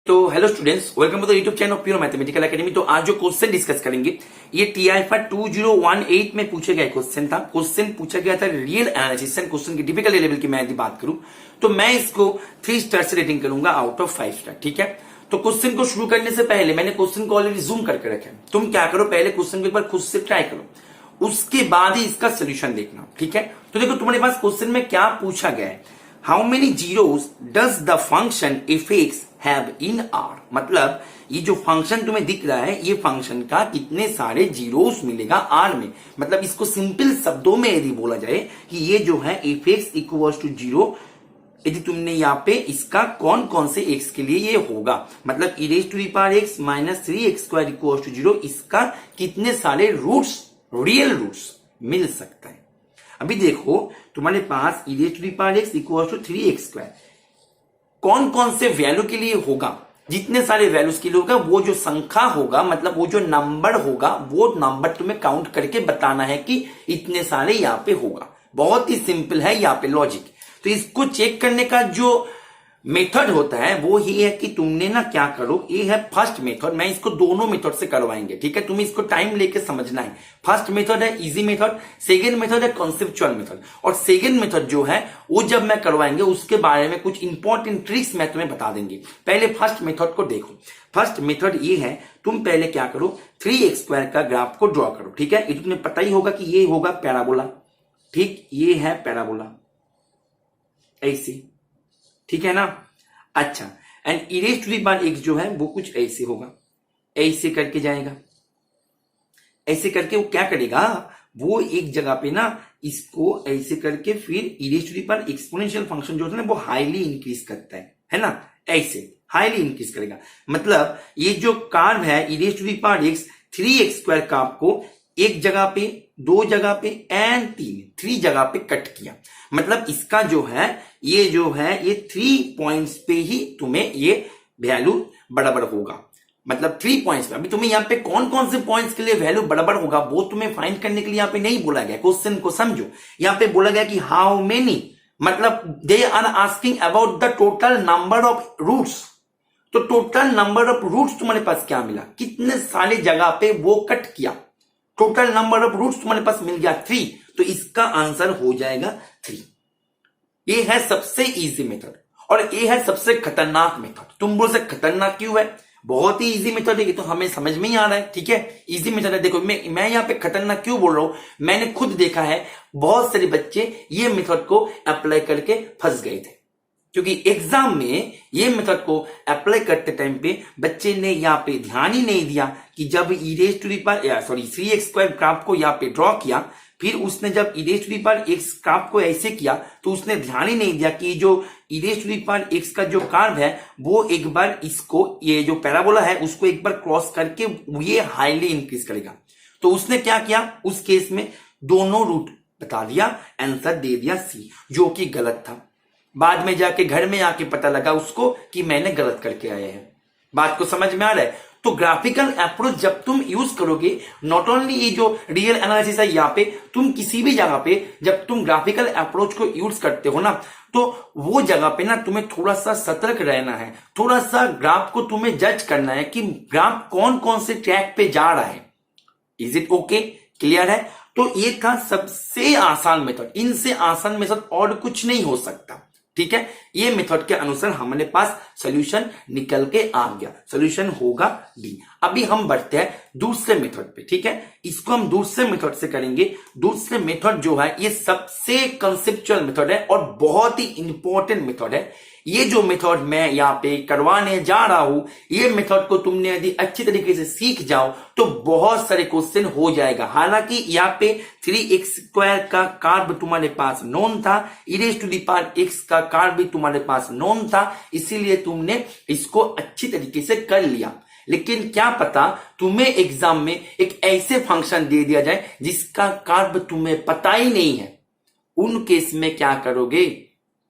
तो hello students, welcome to the YouTube channel Pure Mathematical Academy. तो आज जो क्वेश्चन डिस्कस करेंगे ये टीआईफा 2018 में पूछे गए क्वेश्चन था। क्वेश्चन पूछा गया था रियल एनालिसिस। क्वेश्चन की डिफिकल्टी लेवल की मैं यदि बात करूं तो मैं इसको 3 स्टार से रेटिंग करूंगा आउट ऑफ 5 स्टार। ठीक है, तो क्वेश्चन को शुरू करने से पहले मैंने क्वेश्चन को ऑलरेडी जूम करके रखा है। तुम क्या करो, पहले क्वेश्चन को एक बार खुद से ट्राई करो, उसके बाद ही इसका सोल्यूशन देखना। ठीक है, तो देखो तुम्हारे पास क्वेश्चन में क्या पूछा गया है, how many zeros does the function F x have in are. मतलब ये जो फंक्शन तुम्हें दिख रहा है, ये फंक्शन का कितने सारे जीरोस मिलेगा आर में। मतलब इसको सिंपल शब्दों में यदि बोला जाए कि ये जो है एफ एक्स इक्वल्स टू 0, यदि तुमने यहाँ पे इसका कौन कौन से एक्स के लिए ये होगा, मतलब e raise to the power x minus 3x² equals to 0, इसका कितने सारे रूट्स, रियल रूट्स मिल सकता है। अभी देखो तुम्हारे पास e raise to the power x equals to 3x², कौन कौन से वैल्यू के लिए होगा, जितने सारे वैल्यूज के लिए होगा, वो जो संख्या होगा, मतलब वो जो नंबर होगा, वो नंबर तुम्हें काउंट करके बताना है कि इतने सारे यहाँ पे होगा। बहुत ही सिंपल है यहाँ पे लॉजिक। तो इसको चेक करने का जो मेथड होता है वो ही है कि तुमने ना क्या करो, ये है फर्स्ट मेथड। मैं इसको दोनों मेथड से करवाएंगे। ठीक है, तुम्हें इसको टाइम लेके समझना है। फर्स्ट मेथड है इजी मेथड, सेकेंड मेथड है कॉन्सेप्चुअल मेथड। और सेकेंड मेथड जो है वो जब मैं करवाएंगे उसके बारे में कुछ इंपॉर्टेंट ट्रिक्स मैं तुम्हें बता देंगे। पहले फर्स्ट मेथड को देखो। फर्स्ट मेथड ये है, तुम पहले क्या करो, 3x² का ग्राफ को ड्रॉ करो। ठीक है, ये तुम्हें पता ही होगा कि ये होगा पैराबोला। ठीक, ये है पैराबोला ऐसे, ठीक है ना। अच्छा, and e raise to the power x जो है वो कुछ ऐसे होगा, ऐसे करके जाएगा। ऐसे करके वो क्या करेगा, वो एक जगह पे ना इसको ऐसे करके फिर e raise to the power exponential function जो होता है ना वो हाईली इंक्रीज करता है ना, ऐसे हाईली इंक्रीज करेगा। मतलब ये जो कर्व है e raise to the power x 3x² curve को एक जगह पे, दो जगह पे एंड 3 जगह पे कट किया। मतलब इसका जो है ये 3 पॉइंट्स पे ही तुम्हें ये वैल्यू बराबर होगा। मतलब 3 पॉइंट्स पे। अभी तुम्हें यहाँ पे कौन कौन से पॉइंट्स के लिए वैल्यू बराबर होगा वो तुम्हें फाइंड करने के लिए यहाँ पे नहीं बोला गया। क्वेश्चन को समझो, यहाँ पे बोला गया कि हाउ मेनी, मतलब they are asking about the total number of roots. तो टोटल नंबर ऑफ रूट्स तुम्हारे पास क्या मिला, कितने सारे जगह पे वो कट किया, टोटल नंबर ऑफ रूट्स तुम्हारे पास मिल गया 3। तो इसका आंसर हो जाएगा 3। ये है सबसे इजी मेथड और ये है सबसे खतरनाक मेथड। तुम बोल सकते खतरनाक क्यों है, बहुत ही इजी मेथड है, ये तो हमें समझ में ही आ रहा है। ठीक है, इजी मेथड है। देखो मैं यहाँ पे खतरनाक क्यों बोल रहा हूं, मैंने खुद देखा है बहुत सारे बच्चे ये मेथड को अप्लाई करके फंस गए थे। क्योंकि एग्जाम में ये मेथड को अप्लाई करते टाइम पे बच्चे ने यहाँ पे ध्यान ही नहीं दिया कि जब e raise to the power 3x² graph को यहाँ पे ड्रॉ किया, फिर उसने जब e raise to the power x graph को ऐसे किया तो उसने ध्यान ही नहीं दिया कि जो e raise to the power x का जो कर्व है वो एक बार इसको, ये जो पैराबोला है उसको एक बार क्रॉस करके ये हाईली इंक्रीज करेगा। तो उसने क्या किया, उस केस में दोनों रूट बता दिया, आंसर दे दिया सी, जो कि गलत था। बाद में जाके घर में आके पता लगा उसको कि मैंने गलत करके आए हैं। बात को समझ में आ रहा है। तो ग्राफिकल अप्रोच जब तुम यूज करोगे, नॉट ओनली ये जो रियल एनालिसिस है यहाँ पे, तुम किसी भी जगह पे जब तुम ग्राफिकल अप्रोच को यूज करते हो ना, तो वो जगह पे ना तुम्हें थोड़ा सा सतर्क रहना है, थोड़ा सा ग्राफ को तुम्हें जज करना है कि ग्राफ कौन कौन से ट्रैक पे जा रहा है। इज इट ओके, क्लियर है। तो ये था सबसे आसान मेथड, इनसे आसान मेथड और कुछ नहीं हो सकता। ठीक है, ये मेथड के अनुसार हमारे पास सॉल्यूशन निकल के आ गया, सॉल्यूशन होगा डी। अभी हम बढ़ते हैं दूसरे मेथड पे। ठीक है, इसको हम दूसरे मेथड से करेंगे। दूसरे मेथड जो है ये सबसे कंसेप्चुअल मेथड है और बहुत ही इंपॉर्टेंट मेथड है। ये जो मेथड मैं यहाँ पे करवाने जा रहा हूं, ये मेथड को तुमने यदि अच्छी तरीके से सीख जाओ तो बहुत सारे क्वेश्चन हो जाएगा। हालांकि यहाँ पे 3x² का कर्व तुम्हारे पास नोन था, e raise to the power x का कर्व भी तुम्हारे पास नोन था, इसीलिए तुमने इसको अच्छी तरीके से कर लिया। लेकिन क्या पता तुम्हें एग्जाम में एक ऐसे फंक्शन दे दिया जाए जिसका कर्व तुम्हें पता ही नहीं है। उन केस में क्या करोगे,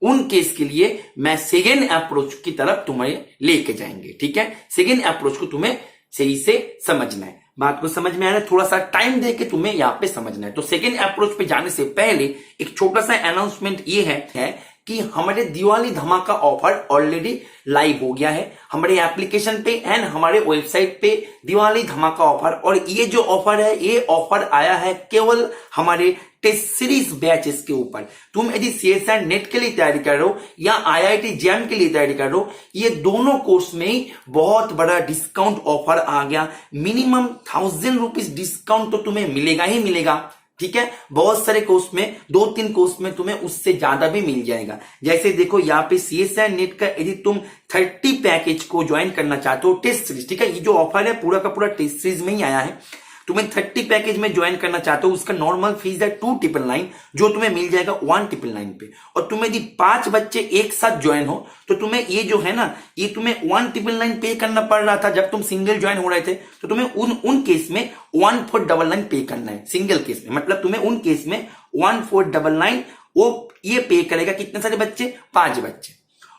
उन केस के लिए मैं सेकेंड अप्रोच की तरफ तुम्हें लेके जाएंगे। ठीक है, सेकेंड अप्रोच को तुम्हें सही से समझना है। बात को समझ में आ रहा है, थोड़ा सा टाइम दे के तुम्हें यहाँ पे समझना है। तो सेकेंड अप्रोच पे जाने से पहले एक छोटा सा अनाउंसमेंट ये है कि हमारे दिवाली धमाका ऑफर ऑलरेडी लाइव हो गया है हमारे एप्लीकेशन पे एंड हमारे वेबसाइट पे। दिवाली धमाका ऑफर, और ये जो ऑफर है ये ऑफर आया है केवल हमारे टेस्ट सीरीज बैचेस के ऊपर। तुम यदि CSIR नेट के लिए तैयारी कर रहे हो या IIT JAM के लिए तैयारी कर रहे हो, ये दोनों कोर्स में ही बहुत बड़ा डिस्काउंट ऑफर आ गया। मिनिमम 1000 रुपीज डिस्काउंट तो तुम्हें मिलेगा ही मिलेगा, ठीक है। बहुत सारे कोर्स में, 2-3 कोर्स में तुम्हें उससे ज्यादा भी मिल जाएगा। जैसे देखो यहाँ पे CSIR नेट का यदि तुम 30 पैकेज को ज्वाइन करना चाहते हो टेस्ट सीरीज, ठीक है, ये जो ऑफर है पूरा का पूरा टेस्ट सीरीज में ही आया है। तुम्हें 30 पैकेज में ज्वाइन करना चाहते हो, उसका नॉर्मल फीस है 2,999 जो तुम्हें मिल जाएगा 1,999 पे। और तुम्हें यदि 5 बच्चे एक साथ ज्वाइन हो तो तुम्हें ये जो है ना, ये तुम्हें 1,999 पे करना पड़ रहा था जब तुम सिंगल ज्वाइन हो रहे थे। तो तुम्हें उन केस में 1,499 पे करना है सिंगल केस में। मतलब तुम्हें उन केस में 1,499 वो ये पे करेगा। कितने सारे बच्चे? 5 बच्चे।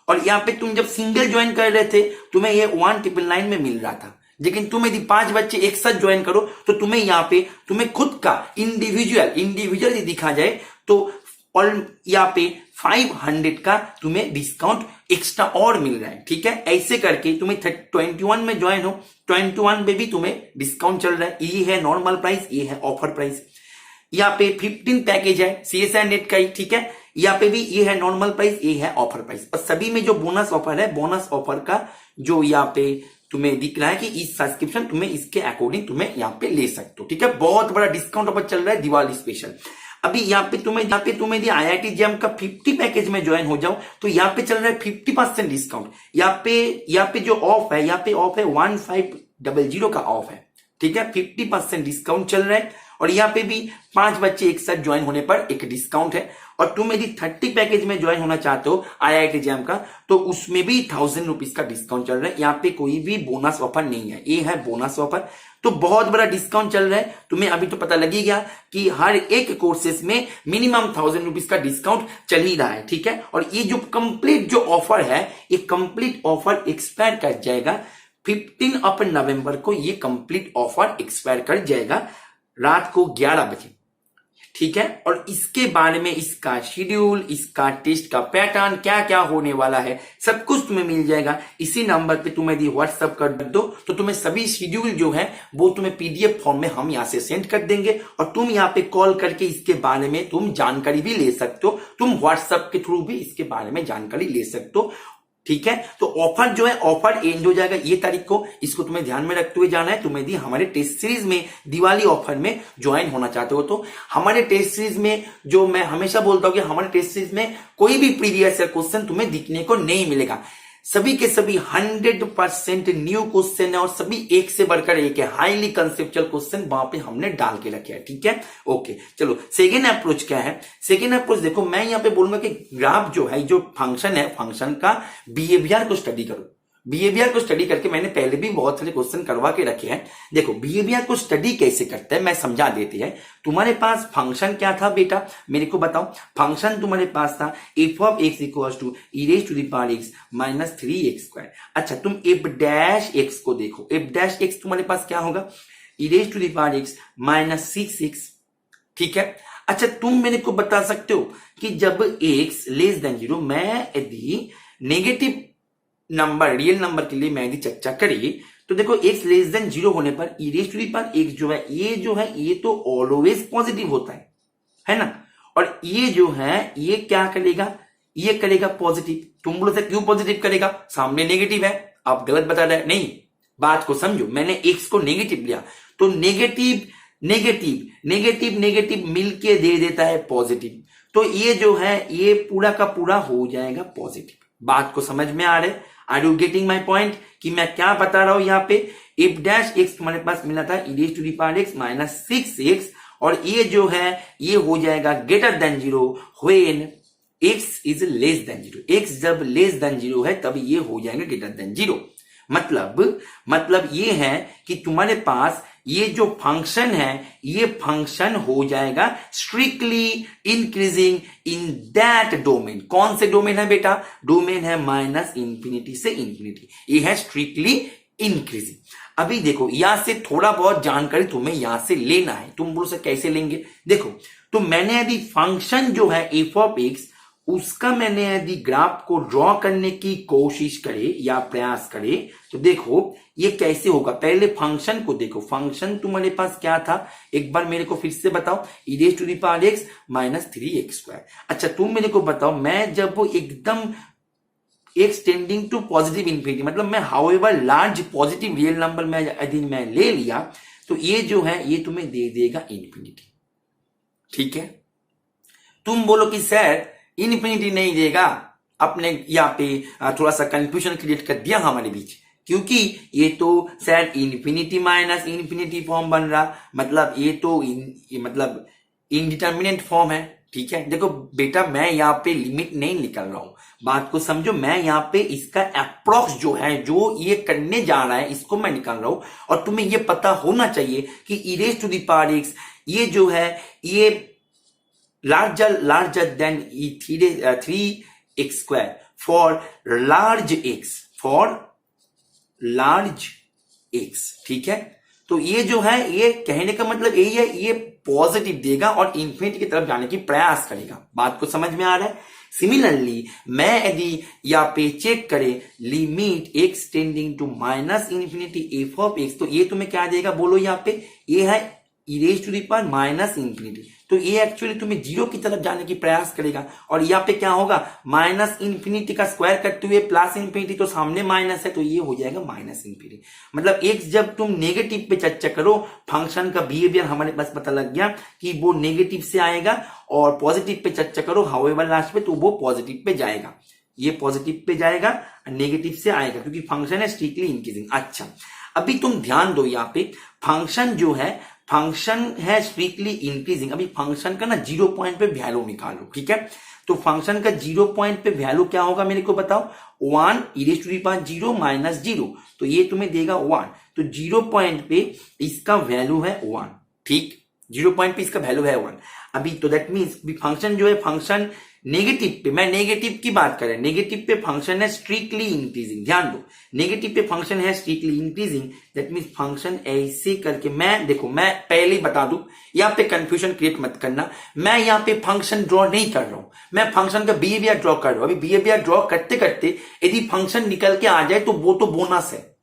और यहाँ पे तुम जब सिंगल ज्वाइन कर रहे थे तुम्हें ये 1,999 में मिल रहा था, लेकिन तुम यदि 5 बच्चे एक साथ ज्वाइन करो तो तुम्हें यहाँ पे तुम्हें खुद का इंडिविजुअल दिखा जाए तो और यहाँ पे 500 का तुम्हें डिस्काउंट एक्स्ट्रा और मिल रहा है, ठीक है। ऐसे करके तुम्हें 21 में ज्वाइन हो, 21 में भी तुम्हें डिस्काउंट चल रहा है। ये है नॉर्मल प्राइस, ये है ऑफर प्राइस। यहाँ पे 15 पैकेज है CSIR नेट का ही, ठीक है। यहाँ पे भी ये है नॉर्मल प्राइस, ये है ऑफर प्राइस। और सभी में जो बोनस ऑफर है, बोनस ऑफर का जो यहाँ पे तुम्हें दिख रहा है कि इस सब्सक्रिप्शन तुम्हें इसके अकॉर्डिंग तुम्हें यहाँ पे ले सकते हो, ठीक है। बहुत बड़ा डिस्काउंट ऑफर चल रहा है दिवाली स्पेशल। अभी यहाँ पे तुम्हें यदि IIT JAM का 50 पैकेज में ज्वाइन हो जाओ तो यहाँ पे चल रहा है 50% डिस्काउंट। यहाँ पे जो ऑफ है, यहाँ पे ऑफ है 1500 का ऑफ है, ठीक है। 50% डिस्काउंट चल रहा है। और यहाँ पे भी 5 बच्चे एक साथ ज्वाइन होने पर एक डिस्काउंट है। और तुम यदि 30 पैकेज में ज्वाइन होना चाहते हो IIT JAM का तो उसमें भी 1000 रुपीज का डिस्काउंट चल रहा है। यहाँ पे कोई भी बोनस ऑफर नहीं है, ये है बोनस ऑफर। तो बहुत बड़ा डिस्काउंट चल रहा है। तुम्हें अभी तो पता लग ही गया कि हर एक कोर्सेस में मिनिमम 1000 रुपीज का डिस्काउंट चल ही रहा है, ठीक है। और ये जो कंप्लीट जो ऑफर है, ये कंप्लीट ऑफर एक्सपायर कर जाएगा 15 नवंबर को। ये कंप्लीट ऑफर एक्सपायर कर जाएगा रात को 11 बजे, ठीक है। और इसके बारे में इसका शेड्यूल, इसका टेस्ट का पैटर्न, क्या क्या होने वाला है, सब कुछ तुम्हें मिल जाएगा। इसी नंबर पे तुम्हें यदि व्हाट्सएप कर दो तो तुम्हें सभी शेड्यूल जो है वो तुम्हें PDF फॉर्म में हम यहाँ से सेंड कर देंगे। और तुम यहाँ पे कॉल करके इसके बारे में तुम जानकारी भी ले सकते हो। तुम व्हाट्सएप के थ्रू भी इसके बारे में जानकारी ले सकते हो, ठीक है। तो ऑफर जो है, ऑफर एंड हो जाएगा ये तारीख को। इसको तुम्हें ध्यान में रखते हुए जाना है। तुम्हें यदि हमारे टेस्ट सीरीज में दिवाली ऑफर में ज्वाइन होना चाहते हो तो हमारे टेस्ट सीरीज में, जो मैं हमेशा बोलता हूं कि हमारे टेस्ट सीरीज में कोई भी प्रीवियस ईयर क्वेश्चन तुम्हें दिखने को नहीं मिलेगा। सभी के सभी 100% न्यू क्वेश्चन है और सभी एक से बढ़कर एक है। हाईली कंसेप्चुअल क्वेश्चन वहां पे हमने डाल के रखे हैं, ठीक है। ओके, चलो सेकेंड अप्रोच क्या है। सेकेंड अप्रोच देखो, मैं यहाँ पे बोलूंगा कि ग्राफ जो है, जो फंक्शन है, फंक्शन का बिहेवियर को स्टडी करो। बिहेवियर को स्टडी करके मैंने पहले भी बहुत सारे क्वेश्चन करवा के रखे हैं। देखो बिहेवियर को स्टडी कैसे करते हैं मैं समझा देती है। तुम्हारे पास फंक्शन क्या था बेटा, मेरे को बताओ। फंक्शन तुम्हारे पास था f of x equals to e raised to the power x minus 3x square. अच्छा, तुम f डैश x को देखो। f डैश x तुम्हारे पास क्या होगा, e raised to the power x minus 6x, ठीक है। अच्छा, तुम मेरे को बता सकते हो कि जब x लेस देन 0, मैं यदि नेगेटिव नंबर, रियल नंबर के लिए मैं यदि चर्चा करी तो देखो x लेस देन 0 होने पर e raise to the power x जो है ये तो ऑलवेज पॉजिटिव होता है ना। और ये जो है ये क्या करेगा, ये करेगा पॉजिटिव। तुम बोलो क्यों पॉजिटिव करेगा, सामने नेगेटिव है। आप गलत बता रहे हैं, नहीं, बात को समझो। मैंने x को नेगेटिव लिया तो नेगेटिव नेगेटिव नेगेटिव नेगेटिव मिलके दे देता है पॉजिटिव। तो ये जो है ये पूरा का पूरा हो जाएगा पॉजिटिव। बात को समझ में आ रहा है? Are you getting my point कि मैं क्या बता रहा हूं यहाँ पे। इफ डैश एक्स तुम्हारे पास मिला था e raised to the power x minus 6x, और ये जो है ये हो जाएगा greater than 0 when x is less than 0। x जब लेस देन 0 है तब ये हो जाएगा ग्रेटर देन 0। मतलब ये है कि तुम्हारे पास ये जो फंक्शन है ये फंक्शन हो जाएगा strictly increasing in that domain. कौन से डोमेन है बेटा, डोमेन है माइनस इंफिनिटी से इंफिनिटी। ये है स्ट्रिक्टली इंक्रीजिंग। अभी देखो यहां से थोड़ा बहुत जानकारी तुम्हें यहां से लेना है। तुम बोलो से कैसे लेंगे, देखो तो मैंने यदि फंक्शन जो है f of x उसका मैंने यदि ग्राफ को ड्रॉ करने की कोशिश करे या प्रयास करे तो देखो ये कैसे होगा। पहले फंक्शन को देखो, फंक्शन तुम्हारे पास क्या था, एक बार मेरे को फिर से बताओ, e raise to the power x minus 3x²। अच्छा तुम मेरे को बताओ, मैं जब वो एकदम x tending to positive infinity, मतलब मैं however large positive real number में यदि मैं ले लिया तो ये जो है ये तुम्हें दे देगा इंफिनिटी। ठीक है, तुम बोलो कि सर इन्फिनिटी नहीं देगा, अपने यहाँ पे थोड़ा सा कंफ्यूजन क्रिएट कर दिया हमारे बीच, क्योंकि ये तो sir infinity minus infinity form बन रहा, मतलब ये तो मतलब इनडिटर्मिनेट फॉर्म है। ठीक है, देखो बेटा मैं यहाँ पे लिमिट नहीं निकल रहा हूं, बात को समझो, मैं यहाँ पे इसका अप्रोक्स जो है, जो ये करने जा रहा है, इसको मैं निकाल रहा हूं। और तुम्हें ये पता होना चाहिए कि e raise to the power x ये जो है ये larger than 3x² for large x। ठीक है, तो ये जो है ये कहने का मतलब यही है, ये पॉजिटिव देगा और इंफिनिटी की तरफ जाने की प्रयास करेगा। बात को समझ में आ रहा है। सिमिलरली मैं यदि यहाँ पे चेक करें limit x tending to minus infinity F of x, तो ये तुम्हें क्या देगा बोलो, यहाँ पे ये है e raise to the power minus infinity, तो ये एक्चुअली तुम्हें जीरो की तरफ जाने की प्रयास करेगा। और यहाँ पे क्या होगा, माइनस इन्फिनिटी का स्क्वायर करते हुए प्लस इन्फिनिटी, तो सामने माइनस है तो ये हो जाएगा माइनस इन्फिनिटी। मतलब एक जब तुम नेगेटिव पे चर्चा करो, फंक्शन का बिहेवियर हमारे पास पता लग गया कि वो नेगेटिव से आएगा, और पॉजिटिव पे चर्चा करो हाउएवर लास्ट पे, तो वो पॉजिटिव पे जाएगा, ये पॉजिटिव पे जाएगा, नेगेटिव से आएगा, क्योंकि फंक्शन है स्ट्रिक्टली इंक्रीजिंग। अच्छा अभी तुम ध्यान दो, यहाँ पे फंक्शन जो है, फंक्शन है स्ट्रिक्टली इंक्रीजिंग। अभी फंक्शन का ना 0 पॉइंट पे वैल्यू निकालो। ठीक है, तो फंक्शन का 0 पॉइंट पे वैल्यू क्या होगा मेरे को बताओ, 1 e raise to the power 0 minus 0, तो ये तुम्हें देगा 1। तो 0 पॉइंट पे इसका वैल्यू है 1। ठीक, 0 पॉइंट पे इसका वैल्यू है 1। अभी तो दैट मीन्स फंक्शन जो है, फंक्शन नेगेटिव पे, मैं नेगेटिव की बात करें, नेगेटिव पे फंक्शन है स्ट्रिक्टली इंक्रीजिंग। ध्यान दो, नेगेटिव पे फंक्शन है strictly increasing, that means function ऐसे करके, मैं देखो मैं पहले ही बता दूं, यहाँ पे कंफ्यूजन क्रिएट मत करना, मैं यहाँ पे फंक्शन ड्रॉ नहीं कर रहा हूं, मैं फंक्शन का बिहेवियर ड्रॉ कर रहा हूं। अभी बिहेवियर ड्रॉ करते करते यदि फंक्शन निकल के आ जाए तो वो तो बोनस है,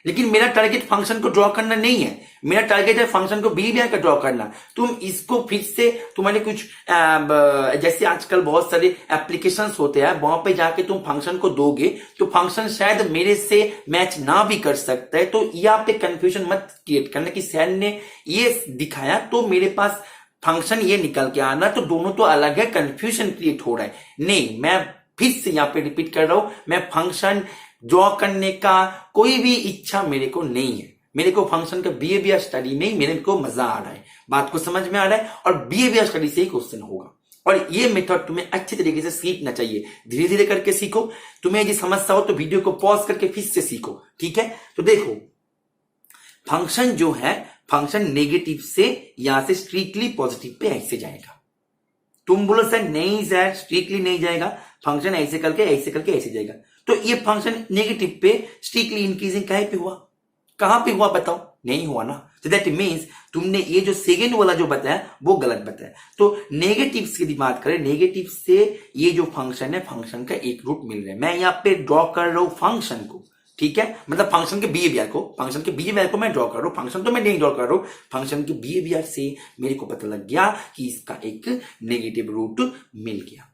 लेकिन मेरा टारगेट फंक्शन को ड्रॉ करना नहीं है, मेरा टारगेट है फंक्शन को बिहेवियर का ड्रॉ करना। तुम इसको फिर से तुम्हारे कुछ जैसे आजकल बहुत सारे एप्लीकेशंस होते हैं, वहां पे जाके तुम फंक्शन को दोगे तो फंक्शन शायद मेरे से मैच ना भी कर सकता है, तो यहाँ पे कंफ्यूजन मत क्रिएट करना कि सर ने ये दिखाया तो मेरे पास फंक्शन ये निकल के आना, तो दोनों तो अलग है, कंफ्यूजन क्रिएट हो रहा है। नहीं, मैं फिर से यहाँ पे रिपीट कर रहा हूं, मैं फंक्शन ड्रॉ करने का कोई भी इच्छा मेरे को नहीं है, मेरे को फंक्शन का बिहेवियर स्टडी में मेरे को मजा आ रहा है। बात को समझ में आ रहा है, और बिहेवियर स्टडी से ही क्वेश्चन होगा, और ये मेथड तुम्हें अच्छे तरीके से सीखना चाहिए, धीरे धीरे करके सीखो। तुम्हें यदि समस्या हो तो वीडियो को पॉज करके फिर से सीखो। ठीक है, तो देखो फंक्शन जो है, फंक्शन नेगेटिव से यहां से स्ट्रिक्टली पॉजिटिव पे ऐसे जाएगा। तुम बोलो सर नहीं सर स्ट्रिक्टली नहीं जाएगा, फंक्शन ऐसे करके ऐसे जाएगा, तो ये फंक्शन नेगेटिव पे स्ट्रिक्टली इंक्रीजिंग कहां पे हुआ बताओ, नहीं हुआ ना। तो दैट मीन्स तुमने ये जो सेकेंड वाला जो बताया वो गलत बताया। तो नेगेटिव की बात करें, नेगेटिव से ये जो फंक्शन है, फंक्शन का एक रूट मिल रहा है, मैं यहाँ पे ड्रॉ कर रहा हूं फंक्शन को। ठीक है, मतलब फंक्शन के बिहेवियर को मैं ड्रॉ कर रहा हूं, फंक्शन तो मैं नहीं ड्रॉ कर रहा हूं, फंक्शन के बिहेवियर से मेरे को पता लग गया कि इसका एक नेगेटिव रूट मिल गया,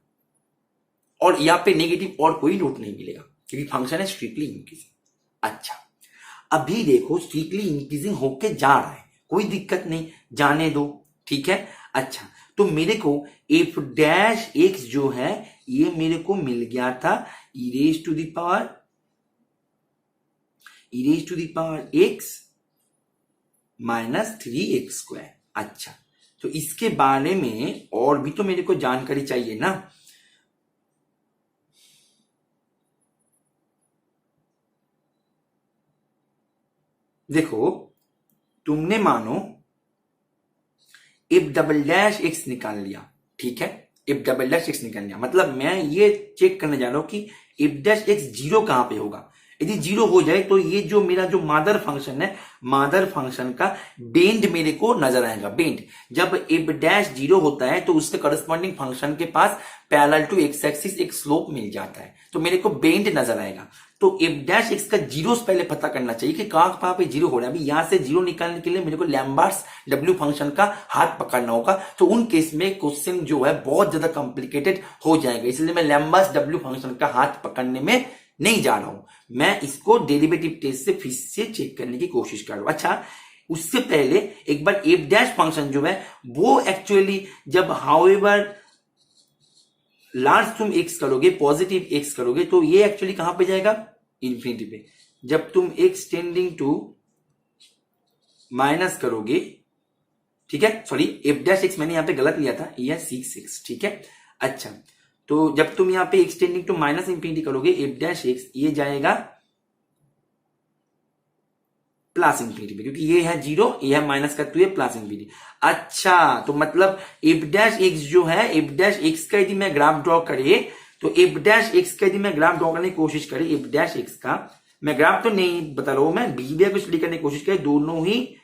और यहाँ पे नेगेटिव और कोई रूट नहीं मिलेगा क्योंकि फंक्शन है स्ट्रिक्टली इंक्रीजिंग। अच्छा अभी देखो स्ट्रिक्टली इंक्रीजिंग होके जा रहा है, कोई दिक्कत नहीं, जाने दो। ठीक है, अच्छा तो मेरे को एफ डैश एक्स जो है ये मेरे को मिल गया था e raise to the power x minus 3x²। अच्छा तो इसके बारे में और भी तो मेरे को जानकारी चाहिए ना। देखो तुमने मानो इफ डबल डैश एक्स निकाल लिया, ठीक है, इफ डबल डैश एक्स निकाल लिया, मतलब मैं ये चेक करने जा रहा हूं कि इफ डैश एक्स जीरो कहां पे होगा। यदि 0 हो जाए तो ये जो मेरा जो मादर फंक्शन है, मादर फंक्शन का बेंड मेरे को नजर आएगा। बेंड जब एफ डैश 0 होता है तो उसके करस्पॉन्डिंग फंक्शन के पास पैरेलल टू एक्स एक्सिस एक स्लोप मिल जाता है, तो मेरे को बेंड नजर आएगा। तो एफ डैश एक्स का जीरो पहले पता करना चाहिए कि कहां पे 0 हो रहा है। अभी यहां से 0 निकालने के लिए मेरे को लैम्बर्ट्स डब्ल्यू फंक्शन का हाथ पकड़ना होगा, तो उन केस में क्वेश्चन जो है बहुत ज्यादा कॉम्प्लिकेटेड हो जाएगा, इसलिए मैं लैम्बर्ट्स डब्ल्यू फंक्शन का हाथ पकड़ने में नहीं जा रहा हूं। मैं इसको डेरिवेटिव टेस्ट से फिर से चेक करने की कोशिश कर रहा हूं। अच्छा, उससे पहले एक बार एफ डैश फंक्शन जो है वो एक्चुअली जब हाउएवर लार्ज तुम एक्स करोगे, पॉजिटिव एक्स करोगे, तो ये एक्चुअली कहां पे जाएगा, इंफिनिटी पे। जब तुम एक्स टेंडिंग टू माइनस करोगे, ठीक है, सॉरी एफ डैश एक्स मैंने यहां पे गलत लिया था, ये 6x, ठीक है। अच्छा, तो जब तुम यहां पे x tending to minus infinity करोगे, एफ डैश एक्स ये जाएगा प्लस इंफिनिटी पे, क्योंकि ये है 0, ये है माइनस का 2, ये प्लस इंफिनिटी। अच्छा, तो मतलब एफ डैश एक्स जो है, एफ डैश एक्स का यदि मैं ग्राफ ड्रॉ करे, तो एफ डैश एक्स का यदि मैं ग्राफ ड्रॉ करने की कोशिश करे, एफ डैश एक्स का मैं ग्राफ तो नहीं बता रहा हूं, मैं बिहेवियर को स्टडी करने की कोशिश करे, दोनों ही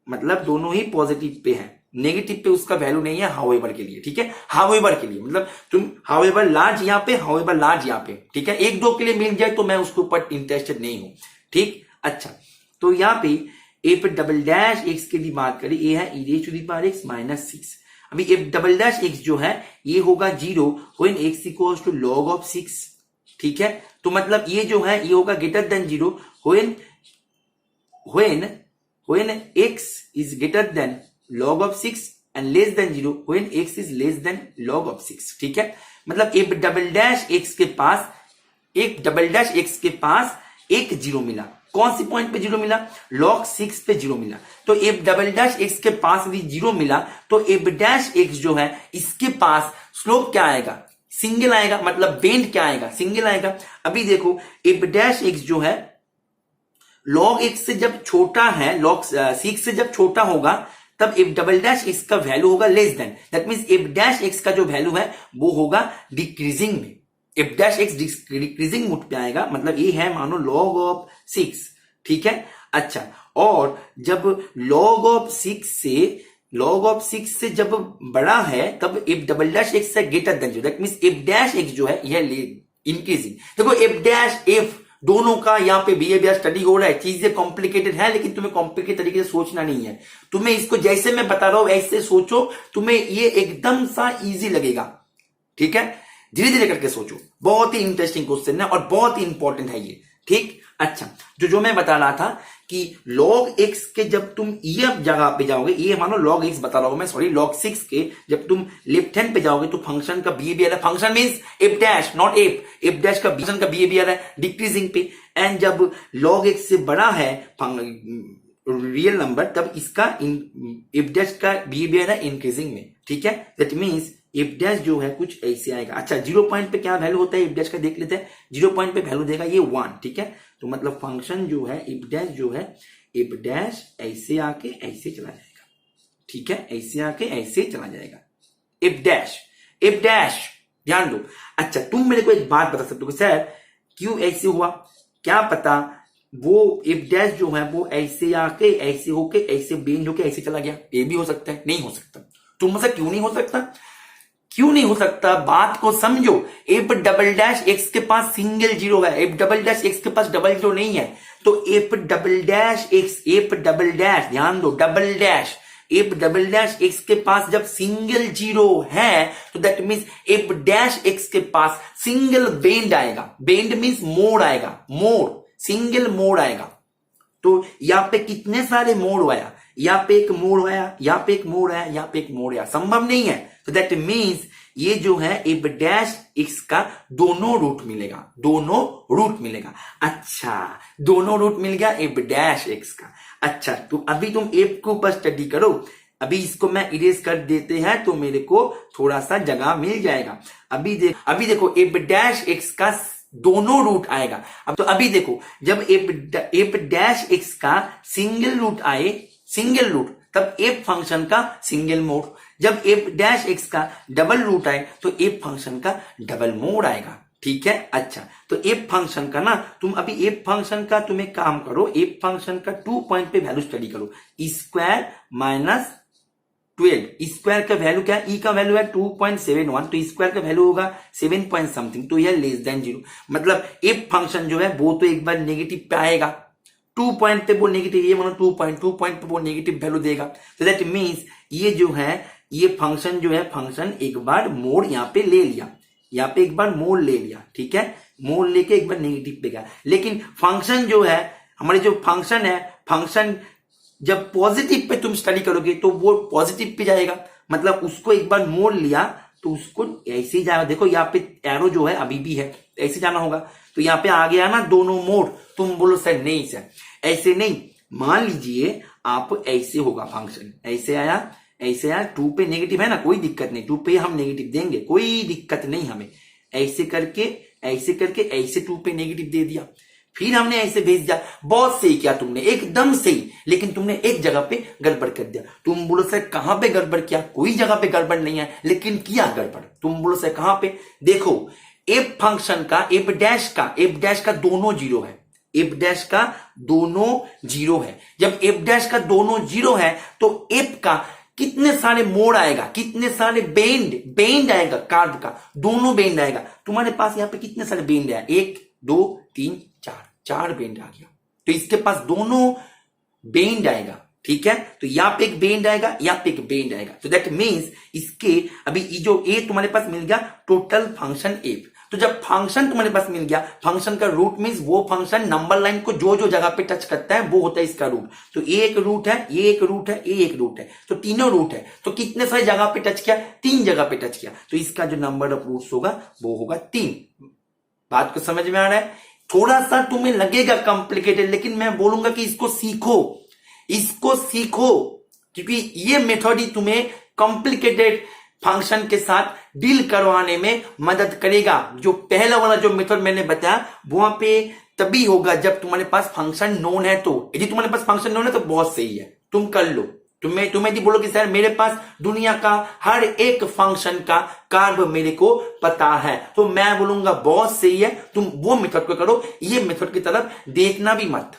मतलब दोनों ही पॉजिटिव पे है, नेगेटिव पे उसका वैल्यू नहीं है हाउएवर के लिए, ठीक है। हाउएवर के लिए मतलब तुम हाउएवर लार्ज यहां पे, हाउएवर लार्ज यहां पे, ठीक है। एक दो के लिए मिल जाए तो मैं उसके ऊपर इंटरेस्टेड नहीं हूं, ठीक। अच्छा, तो यहां पे एफ डबल डैश एक्स की बात करें, ये है e raised to the power x minus 6। अभी एफ डबल डैश एक्स जो है ये होगा 0 when x equals to log of 6, ठीक है। तो मतलब ये जो है ये होगा greater than 0 when x is greater than log of 6 and less than 0 when x is less than log of 6, ठीक है। मतलब एफ डबल डैश एक्स के पास, एक डबल डैश एक्स के पास एक 0 मिला, कौन सी पॉइंट पे 0 मिला, log 6 पे 0 मिला। तो एफ डबल डैश एक्स के पास भी 0 मिला, तो एफ डैश एक्स जो है इसके पास स्लोप क्या आएगा, सिंगल आएगा, मतलब बेंड क्या आएगा, सिंगल आएगा। अभी देखो एफ डैश एक्स जो है log x से जब छोटा है, log 6 से जब छोटा होगा, तब एफ डबल डैश एक्स का वैल्यू होगा less than, that means F dash x का जो वैल्यू है वो होगा डिक्रीजिंग में, F dash x decreasing mode पे आएगा, मतलब ये है मानो log ऑफ 6, ठीक है। अच्छा, और जब log ऑफ 6 से जब बड़ा है तब एफ डबल डैश एक्स से greater than 0, that means F dash x जो है यह इंक्रीजिंग। देखो एफ डैश एफ दोनों का यहाँ पे बिहेवियर स्टडी हो रहा है, चीजें कॉम्प्लिकेटेड है, लेकिन तुम्हें कॉम्प्लिकेटेड तरीके से सोचना नहीं है, तुम्हें इसको जैसे मैं बता रहा हूं ऐसे सोचो, तुम्हें ये एकदम सा इजी लगेगा, ठीक है। धीरे धीरे करके सोचो, बहुत ही इंटरेस्टिंग क्वेश्चन है और बहुत ही इंपॉर्टेंट है ये, ठीक। अच्छा, जो मैं बता रहा था कि log x के जब तुम ये जगह पे जाओगे, ये मानो log x बता रहा हूं मैं, सॉरी log 6 के जब तुम लेफ्ट हैंड पे जाओगे तो फंक्शन का बिहेवियर है, function means F dash not F dash का फंक्शन का बिहेवियर है डिक्रीजिंग पे, एंड जब log x से बड़ा है रियल नंबर तब इसका एफ डैश का बिहेवियर है इंक्रीजिंग में, ठीक है। दैट मींस एफ डैश जो है कुछ ऐसे आएगा। अच्छा, 0 पॉइंट पे क्या वैल्यू होता है एफ डैश का देख लेते हैं, 0 पॉइंट पे वैल्यू देगा ये 1, ठीक है। तो मतलब फंक्शन जो है एफ डैश जो है, एफ डैश ऐसे आके ऐसे चला जाएगा, ठीक है, ऐसे आके ऐसे चला जाएगा एफ डैश ध्यान दो। अच्छा, तुम मेरे को एक बात बता सकते हो कि सर क्यों ऐसे हुआ, क्या पता वो एफ डैश जो है वो ऐसे आके ऐसे होके ऐसे बेंड होके ऐसे चला गया, ये भी हो सकता है, नहीं हो सकता। तुम मतलब क्यों नहीं हो सकता, क्यों नहीं हो सकता, बात को समझो। एफ डबल डैश एक्स के पास सिंगल 0 है, एफ डबल डैश एक्स के पास डबल 0 नहीं है, तो F double dash x, F double dash ध्यान दो, double dash F double dash x के पास जब सिंगल 0 है तो that means F dash x के पास सिंगल बेंड आएगा, बेंड मींस मोड़ आएगा, मोड़, सिंगल मोड़ आएगा। तो यहां पे कितने सारे मोड़ आया, यहां पे एक मोड़ आया, यहां पे एक मोड़ आया, यहां पे एक मोड़ आया, संभव नहीं है। तो दैट मींस ये जो है एफ डैश एक्स का दोनों रूट मिलेगा, दोनों रूट मिलेगा। अच्छा, दोनों रूट मिल गया एफ डैश एक्स का। अच्छा, तो अभी तुम एफ के ऊपर स्टडी करो, अभी इसको मैं इरेज कर देते हैं तो मेरे को थोड़ा सा जगह मिल जाएगा। अभी देखो एफ डैश एक्स का दोनों रूट आएगा। अब तो अभी देखो जब एफ डैश एक्स का सिंगल रूट आए, सिंगल रूट, तब एफ फंक्शन का सिंगल मोड, जब एफ डैश एक्स का डबल रूट आए तो एफ फंक्शन का डबल मोड आएगा, ठीक है। अच्छा, तो एफ फंक्शन का ना तुम अभी एफ फंक्शन का तुम एक काम करो, एफ फंक्शन का 2 पॉइंट पे वैल्यू स्टडी करो। स्क्वायर माइनस 12, स्क्वायर का वैल्यू क्या है, ई का वैल्यू है 2.71, तो स्क्वायर का वैल्यू होगा 7 पॉइंट समथिंग, तो यह लेस देन 0। मतलब एफ फंक्शन जो है वो तो एक बार नेगेटिव पे आएगा, 2 पॉइंट पे वो नेगेटिव, ये मानो 2 पॉइंट पे वो नेगेटिव वैल्यू देगा। तो दैट मीन्स ये जो है ये फंक्शन जो है, फंक्शन एक बार मोड यहाँ पे ले लिया, यहाँ पे एक बार मोड ले लिया, ठीक है, मोड लेके एक बार नेगेटिव पे गया। लेकिन फंक्शन जो है हमारे जो फंक्शन है, फंक्शन जब पॉजिटिव पे तुम स्टडी करोगे तो वो पॉजिटिव पे जाएगा, मतलब उसको एक बार मोड़ लिया तो उसको ऐसे ही जाएगा। देखो यहाँ पे एरो जो है अभी भी है, ऐसे जाना होगा, तो यहाँ पे आ गया ना दोनों मोड़। तुम बोलो सर नहीं सर ऐसे नहीं, मान लीजिए आप ऐसे होगा फंक्शन, ऐसे आया, ऐसे आया, 2 पे नेगेटिव है ना, कोई दिक्कत नहीं, 2 पे हम नेगेटिव देंगे, कोई दिक्कत नहीं हमें। ऐसे करके ऐसे 2 पे नेगेटिव दे दिया, फिर हमने ऐसे भेज दिया। बहुत सही किया तुमने, एकदम सही, लेकिन तुमने एक जगह पे गड़बड़ कर दिया। तुम बोलो सर कहां पे गड़बड़ किया, कोई जगह पे गड़बड़ नहीं है, लेकिन किया गड़बड़। तुम बोलो सर कहां पे, देखो एफ फंक्शन का एफ डैश का दोनों जीरो है, एफ डैश का दोनों जीरो है। जब एफ डैश का दोनों जीरो है तो एफ का कितने सारे मोड़ आएगा, कितने सारे बेंड आएगा, कार्व का दोनों बेंड आएगा। तुम्हारे पास यहाँ पे कितने सारे बेंड है, 1 2 3 4 बेंड आ गया, तो इसके पास दोनों बेंड आएगा, ठीक है। तो यहाँ पे एक बेंड आएगा, यहाँ पे एक बेंड आएगा, तो दैट मीन्स इसके अभी जो ए तुम्हारे पास मिल गया टोटल फंक्शन एफ। तो जब फंक्शन तुम्हारे पास मिल गया, फंक्शन का रूट मीन्स वो फंक्शन नंबर लाइन को जो जो जगह पे टच करता है वो होता है इसका रूट। तो ए एक रूट है, ये एक रूट है, ये एक रूट है, तो तीनों रूट है। तो कितने सारी जगह पे टच किया, 3 जगह पे टच किया, तो इसका जो नंबर ऑफ रूट्स होगा वो होगा 3। बात को समझ में आ रहा है। थोड़ा सा तुम्हें लगेगा कॉम्प्लिकेटेड, लेकिन मैं बोलूंगा कि इसको सीखो, क्योंकि ये मेथड ही तुम्हें कॉम्प्लिकेटेड फंक्शन के साथ डील करवाने में मदद करेगा। जो पहला वाला जो मेथड मैंने बताया वहां पे तभी होगा जब तुम्हारे पास फंक्शन नोन है। तो यदि तुम्हारे पास फंक्शन नोन है तो बहुत सही है, तुम कर लो। तुम्हें यदि बोलो कि सर मेरे पास दुनिया का हर एक फंक्शन का कार्व मेरे को पता है, तो मैं बोलूंगा बहुत सही है, तुम वो मेथड को करो, ये मेथड की तरफ देखना भी मत।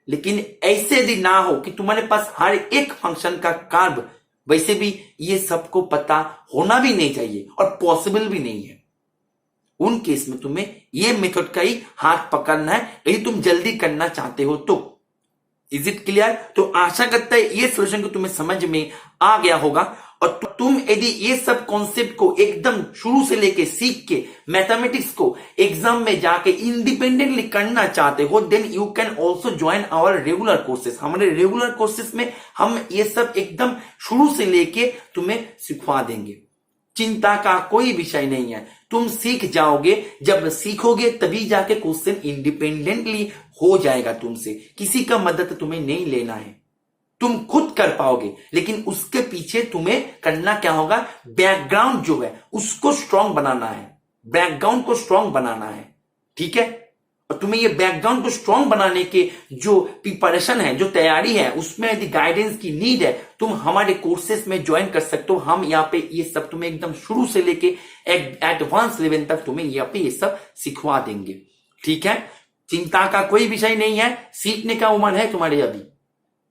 लेकिन ऐसे यदि ना हो कि तुम्हारे पास हर एक फंक्शन का कार्व, वैसे भी ये सबको पता होना भी नहीं चाहिए और पॉसिबल भी नहीं है, उन केस में तुम्हें ये मेथड का ही हाथ पकड़ना है यदि तुम जल्दी करना चाहते हो तो। Is it clear? तो आशा करता है ये सोल्यूशन को तुम्हें समझ में आ गया होगा। और तुम यदि ये सब कॉन्सेप्ट को एकदम शुरू से लेके सीख के मैथमेटिक्स को एग्जाम में जाके इंडिपेंडेंटली करना चाहते हो, then you can also join our regular courses. हमारे रेगुलर कोर्सेस में हम ये सब एकदम शुरू से लेके तुम्हें सिखवा देंगे। चिंता का कोई विषय नहीं है, तुम सीख जाओगे। जब सीखोगे तभी जाके क्वेश्चन इंडिपेंडेंटली हो जाएगा तुमसे, किसी का मदद तुम्हें नहीं लेना है, तुम खुद कर पाओगे। लेकिन उसके पीछे तुम्हें करना क्या होगा, बैकग्राउंड जो है उसको स्ट्रांग बनाना है, बैकग्राउंड को स्ट्रांग बनाना है, ठीक है। और तुम्हें ये बैकग्राउंड को स्ट्रांग बनाने के जो प्रिपरेशन है, जो तैयारी है, उसमें यदि गाइडेंस की नीड है, तुम हमारे कोर्सेस में ज्वाइन कर सकते हो। हम यहाँ पे ये सब तुम्हें एकदम शुरू से लेके एडवांस लेवल तक तुम्हें यहाँ पे ये सब सिखवा देंगे, ठीक है। चिंता का कोई विषय नहीं है, सीखने का उम्र है तुम्हारे अभी,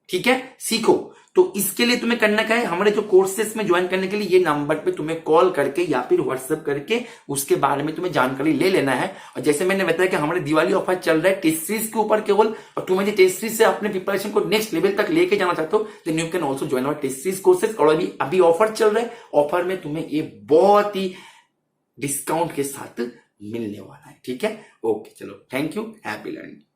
ठीक है, सीखो। तो इसके लिए तुम्हें करना क्या है, हमारे जो कोर्सेस में ज्वाइन करने के लिए ये नंबर पे तुम्हें कॉल करके या फिर व्हाट्सएप करके उसके बारे में तुम्हें जानकारी ले लेना है। और जैसे मैंने बताया कि हमारे दिवाली ऑफर चल रहा है टेस्ट सीरीज के ऊपर केवल, और तुम्हें जो टेस्ट सीरीज से अपने प्रिपरेशन को नेक्स्ट लेवल तक लेके जाना चाहते हो, then you can also join our test series courses. और अभी ऑफर चल रहा है, ऑफर में तुम्हें ये बहुत ही डिस्काउंट के साथ मिलने वाला है, ठीक है। ओके चलो, थैंक यू, हैप्पी लर्निंग।